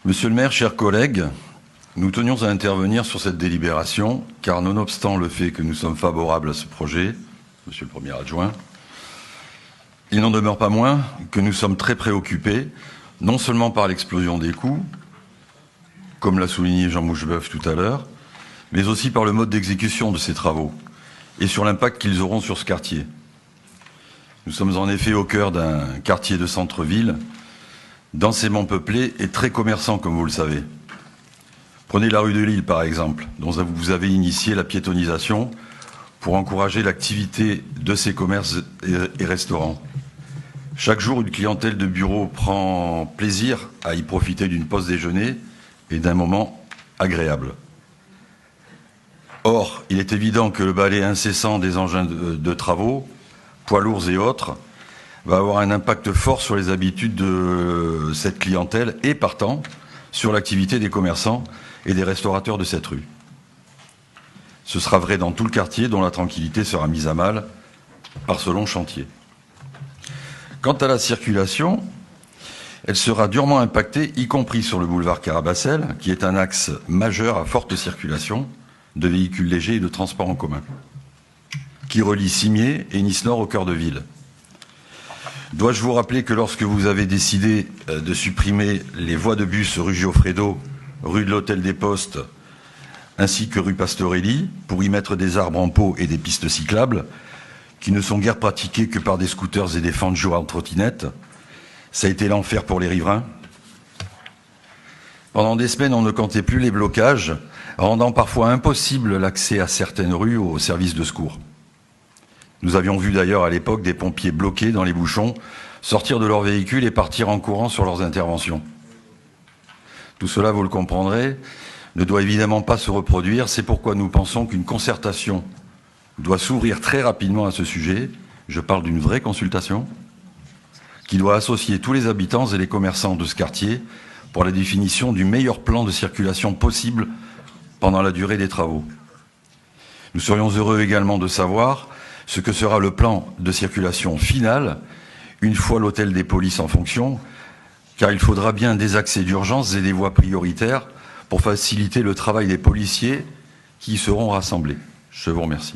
Monsieur le maire, chers collègues, nous tenions à intervenir sur cette délibération, car nonobstant le fait que nous sommes favorables à ce projet, monsieur le premier adjoint, il n'en demeure pas moins que nous sommes très préoccupés, non seulement par l'explosion des coûts, comme l'a souligné Jean Moucheboeuf tout à l'heure, mais aussi par le mode d'exécution de ces travaux et sur l'impact qu'ils auront sur ce quartier. Nous sommes en effet au cœur d'un quartier de centre-ville, densément peuplé et très commerçant, comme vous le savez. Prenez la rue de Lille, par exemple, dont vous avez initié la piétonisation pour encourager l'activité de ces commerces et restaurants. Chaque jour, une clientèle de bureau prend plaisir à y profiter d'une pause déjeuner et d'un moment agréable. Or, il est évident que le balai incessant des engins de travaux, poids lourds et autres, va avoir un impact fort sur les habitudes de cette clientèle et, partant, sur l'activité des commerçants et des restaurateurs de cette rue. Ce sera vrai dans tout le quartier, dont la tranquillité sera mise à mal par ce long chantier. Quant à la circulation, elle sera durement impactée, y compris sur le boulevard Carabassel, qui est un axe majeur à forte circulation de véhicules légers et de transports en commun, qui relie Cimiez et Nice-Nord au cœur de ville. Dois-je vous rappeler que lorsque vous avez décidé de supprimer les voies de bus rue Giuffredo, rue de l'Hôtel des Postes, ainsi que rue Pastorelli, pour y mettre des arbres en pot et des pistes cyclables, qui ne sont guère pratiquées que par des scooters et des fanjo en trottinette, ça a été l'enfer pour les riverains. Pendant des semaines, on ne comptait plus les blocages, rendant parfois impossible l'accès à certaines rues aux services de secours. Nous avions vu d'ailleurs à l'époque des pompiers bloqués dans les bouchons, sortir de leur véhicule et partir en courant sur leurs interventions. Tout cela, vous le comprendrez, ne doit évidemment pas se reproduire. C'est pourquoi nous pensons qu'une concertation doit s'ouvrir très rapidement à ce sujet. Je parle d'une vraie consultation qui doit associer tous les habitants et les commerçants de ce quartier pour la définition du meilleur plan de circulation possible pendant la durée des travaux. Nous serions heureux également de savoir ce que sera le plan de circulation final une fois l'hôtel des polices en fonction, car il faudra bien des accès d'urgence et des voies prioritaires pour faciliter le travail des policiers qui y seront rassemblés. Je vous remercie.